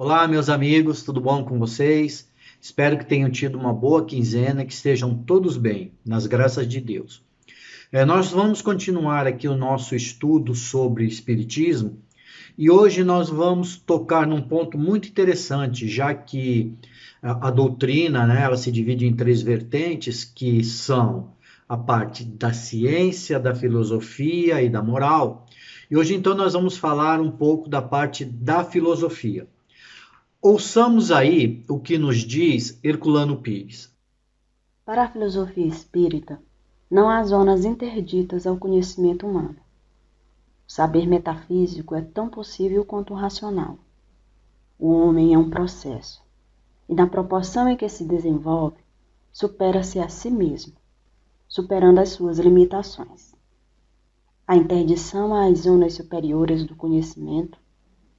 Olá, meus amigos, tudo bom com vocês? Espero que tenham tido uma boa quinzena, que estejam todos bem, nas graças de Deus. Nós vamos continuar aqui o nosso estudo sobre Espiritismo e hoje nós vamos tocar num ponto muito interessante, já que a doutrina, né, ela se divide em três vertentes, que são a parte da ciência, da filosofia e da moral. E hoje então nós vamos falar um pouco da parte da filosofia. Ouçamos aí o que nos diz Herculano Pires. Para a filosofia espírita, não há zonas interditas ao conhecimento humano. O saber metafísico é tão possível quanto o racional. O homem é um processo, e na proporção em que se desenvolve, supera-se a si mesmo, superando as suas limitações. A interdição às zonas superiores do conhecimento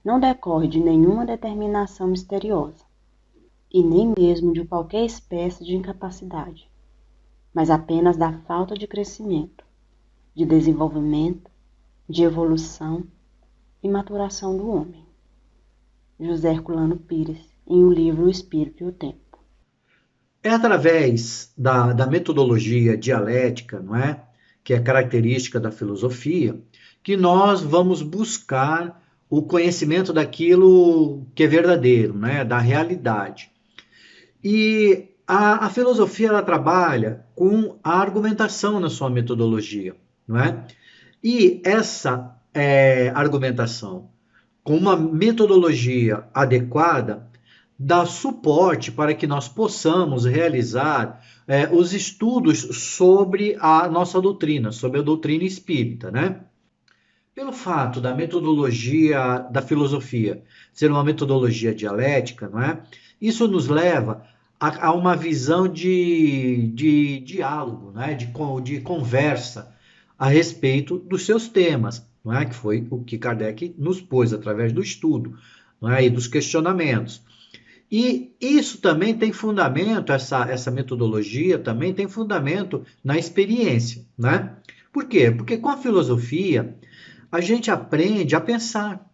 não decorre de nenhuma determinação misteriosa, e nem mesmo de qualquer espécie de incapacidade, mas apenas da falta de crescimento, de desenvolvimento, de evolução e maturação do homem. José Herculano Pires, em o livro O Espírito e o Tempo. É através da metodologia dialética, não é? Que é característica da filosofia, que nós vamos buscar o conhecimento daquilo que é verdadeiro, né? Da realidade. E a filosofia ela trabalha com a argumentação na sua metodologia, não é? E essa argumentação com uma metodologia adequada, dá suporte para que nós possamos realizar os estudos sobre a nossa doutrina, sobre a doutrina espírita, né? Pelo fato da metodologia da filosofia ser uma metodologia dialética, não é? Isso nos leva a uma visão de diálogo, né? De conversa a respeito dos seus temas, não é? Que foi o que Kardec nos pôs através do estudo, não é? E dos questionamentos. E isso também tem fundamento, essa metodologia também tem fundamento na experiência, né? Por quê? Porque com a filosofia a gente aprende a pensar,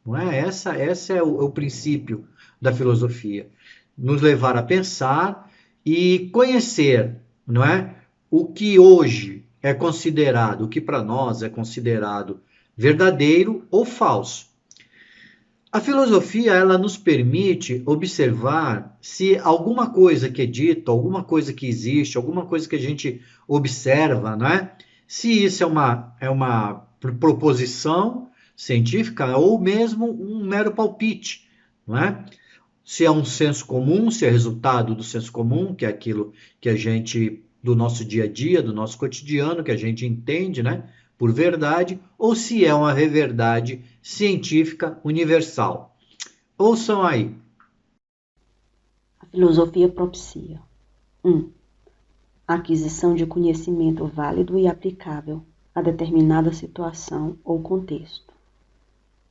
não é? Essa é o princípio da filosofia, nos levar a pensar e conhecer, não é? O que hoje é considerado, o que para nós é considerado verdadeiro ou falso. A filosofia ela nos permite observar se alguma coisa que é dita, alguma coisa que existe, alguma coisa que a gente observa, não é? Se isso é uma proposição científica ou mesmo um mero palpite, não é? Se é um senso comum, se é resultado do senso comum, que é aquilo que a gente, do nosso dia a dia, do nosso cotidiano, que a gente entende, né, por verdade, ou se é uma verdade científica universal. Ouçam aí. A filosofia propicia 1. A aquisição de conhecimento válido e aplicável a determinada situação ou contexto.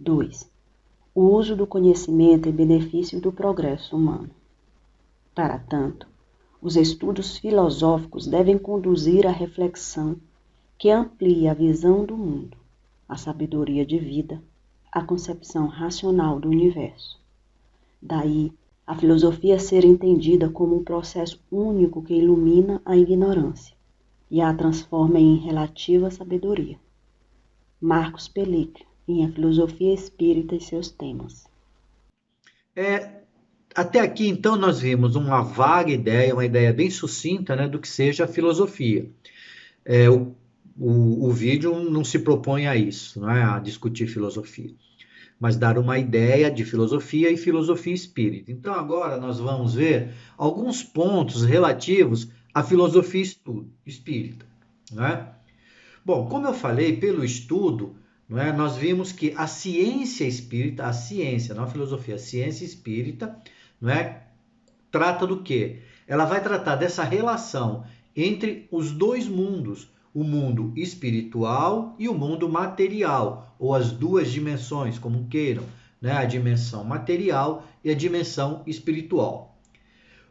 2. O uso do conhecimento em benefício do progresso humano. Para tanto, os estudos filosóficos devem conduzir à reflexão que amplie a visão do mundo, a sabedoria de vida, a concepção racional do universo. Daí, a filosofia ser entendida como um processo único que ilumina a ignorância e a transforma em relativa sabedoria. Marcos Pelliccio, em A Filosofia Espírita e seus Temas. É, Até aqui, então, nós vimos uma vaga ideia, uma ideia bem sucinta, né, do que seja a filosofia. É, o, o vídeo não se propõe a isso, não é? A discutir filosofia, mas dar uma ideia de filosofia e filosofia espírita. Então, agora nós vamos ver alguns pontos relativos à filosofia espírita. Não é? Bom, como eu falei, pelo estudo, não é, nós vimos que a ciência espírita, a ciência, não a filosofia, a ciência espírita, não é, trata do quê? Ela vai tratar dessa relação entre os dois mundos, o mundo espiritual e o mundo material, ou as duas dimensões, como queiram, né? A dimensão material e a dimensão espiritual.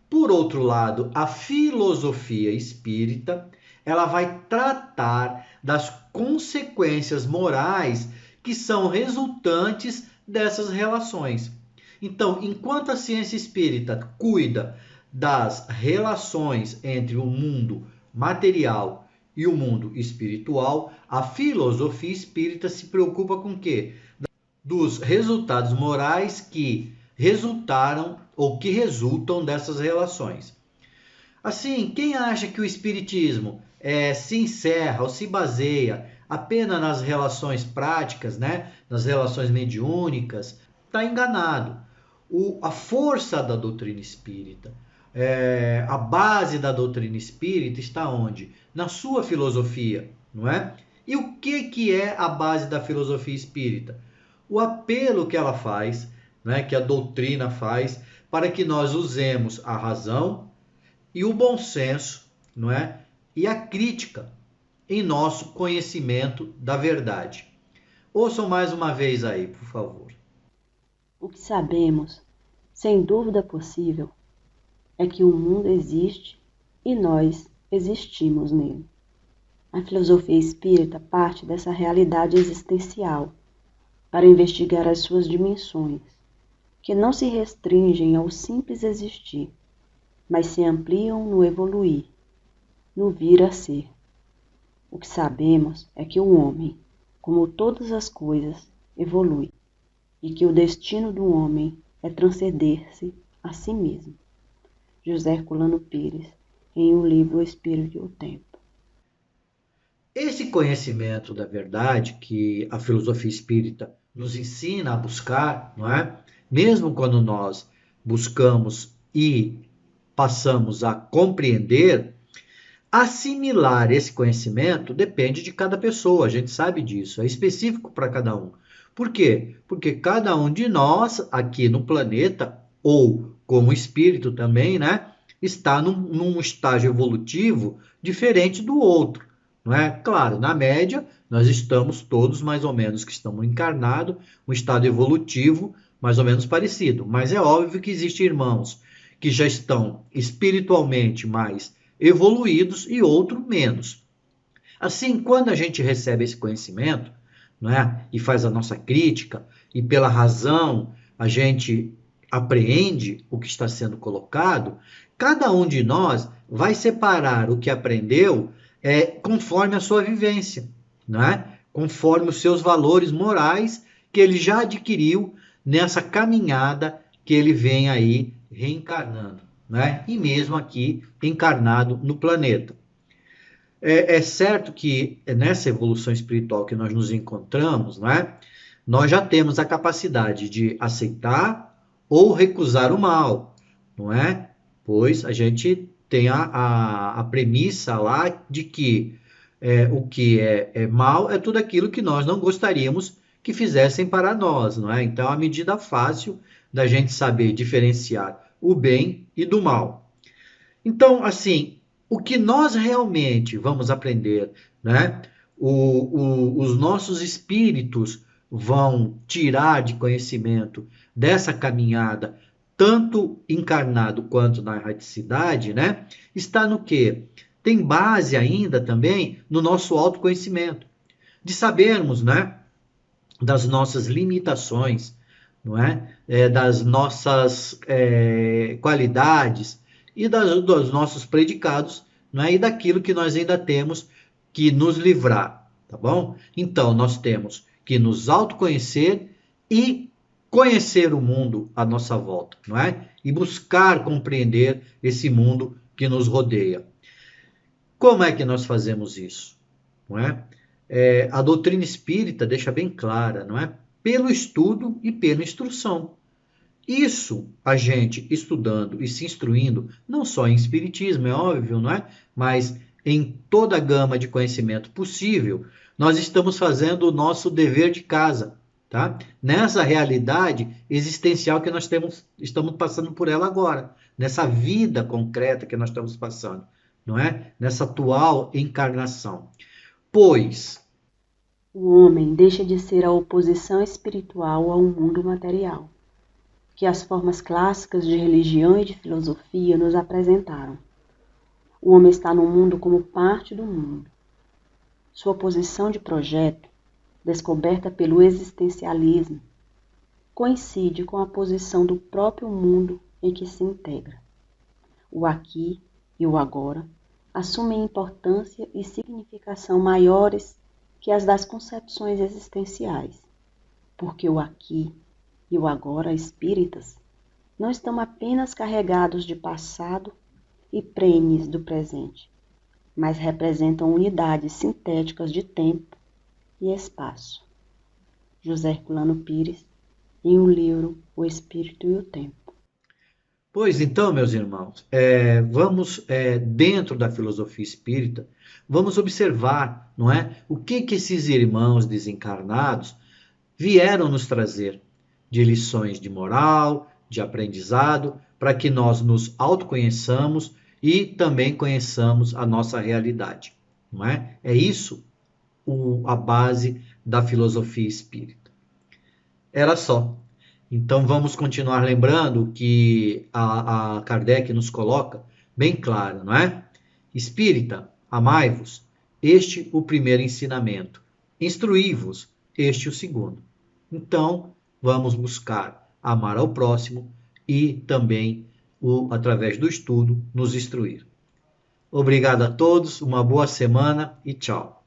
Por outro lado, a filosofia espírita, ela vai tratar das consequências morais que são resultantes dessas relações. Então, enquanto a ciência espírita cuida das relações entre o mundo material e o mundo espiritual, a filosofia espírita se preocupa com o quê? Dos resultados morais que resultaram ou que resultam dessas relações. Assim, quem acha que o espiritismo se encerra ou se baseia apenas nas relações práticas, né, nas relações mediúnicas, está enganado. A força da doutrina espírita, a base da doutrina espírita está onde? Na sua filosofia, não é? E o que é a base da filosofia espírita? O apelo que ela faz, né, que a doutrina faz, para que nós usemos a razão e o bom senso, não é? E a crítica em nosso conhecimento da verdade. Ouçam mais uma vez aí, por favor. O que sabemos, sem dúvida possível, é que o mundo existe e nós existimos nele. A filosofia espírita parte dessa realidade existencial para investigar as suas dimensões, que não se restringem ao simples existir, mas se ampliam no evoluir, no vir a ser. O que sabemos é que o homem, como todas as coisas, evolui, e que o destino do homem é transcender-se a si mesmo. José Herculano Pires, em o livro O Espírito e o Tempo. Esse conhecimento da verdade que a filosofia espírita nos ensina a buscar, não é? Mesmo quando nós buscamos e passamos a compreender, assimilar esse conhecimento depende de cada pessoa, a gente sabe disso, é específico para cada um. Por quê? Porque cada um de nós aqui no planeta, ou como espírito também, né, está num estágio evolutivo diferente do outro, não é? Claro, na média, nós estamos todos mais ou menos que estamos encarnados, um estado evolutivo mais ou menos parecido, mas é óbvio que existem irmãos que já estão espiritualmente mais evoluídos e outro menos. Assim, quando a gente recebe esse conhecimento, não é? E faz a nossa crítica, e pela razão a gente apreende o que está sendo colocado, cada um de nós vai separar o que aprendeu conforme a sua vivência, não é? Conforme os seus valores morais que ele já adquiriu nessa caminhada que ele vem aí reencarnando, né? E mesmo aqui encarnado no planeta. É certo que nessa evolução espiritual que nós nos encontramos, né, nós já temos a capacidade de aceitar ou recusar o mal, não é? Pois a gente tem a premissa lá de que o que é mal é tudo aquilo que nós não gostaríamos que fizessem para nós, não é? Então, a medida fácil da gente saber diferenciar o bem e do mal. Então, assim, o que nós realmente vamos aprender, né? Os nossos espíritos vão tirar de conhecimento dessa caminhada, tanto encarnado quanto na erraticidade, né? Está no quê? Tem base ainda também no nosso autoconhecimento, de sabermos, né? Das nossas limitações, não é? Das nossas qualidades e dos nossos predicados, não é? E daquilo que nós ainda temos que nos livrar, tá bom? Então, nós temos que nos autoconhecer e conhecer o mundo à nossa volta, não é? E buscar compreender esse mundo que nos rodeia. Como é que nós fazemos isso? Não é? A doutrina espírita deixa bem clara, não é? Pelo estudo e pela instrução. Isso a gente estudando e se instruindo, não só em espiritismo, é óbvio, não é? Mas em toda a gama de conhecimento possível, nós estamos fazendo o nosso dever de casa, tá? Nessa realidade existencial que nós estamos passando por ela agora, nessa vida concreta que nós estamos passando, não é? Nessa atual encarnação. Pois o homem deixa de ser a oposição espiritual ao mundo material, que as formas clássicas de religião e de filosofia nos apresentaram. O homem está no mundo como parte do mundo. Sua posição de projeto, descoberta pelo existencialismo, coincide com a posição do próprio mundo em que se integra. O aqui e o agora assumem importância e significação maiores que as das concepções existenciais, porque o aqui e o agora espíritas não estão apenas carregados de passado e prenes do presente, mas representam unidades sintéticas de tempo e espaço. José Herculano Pires, em o livro O Espírito e o Tempo. Pois então, meus irmãos, vamos, dentro da filosofia espírita, vamos observar, não é, o que esses irmãos desencarnados vieram nos trazer de lições de moral, de aprendizado, para que nós nos autoconheçamos e também conheçamos a nossa realidade, não é? É isso a base da filosofia espírita. Era só. Então vamos continuar lembrando que a Kardec nos coloca bem claro, não é? Espírita, amai-vos, este o primeiro ensinamento. Instruí-vos, este o segundo. Então vamos buscar amar ao próximo e também, através do estudo, nos instruir. Obrigado a todos, uma boa semana e tchau.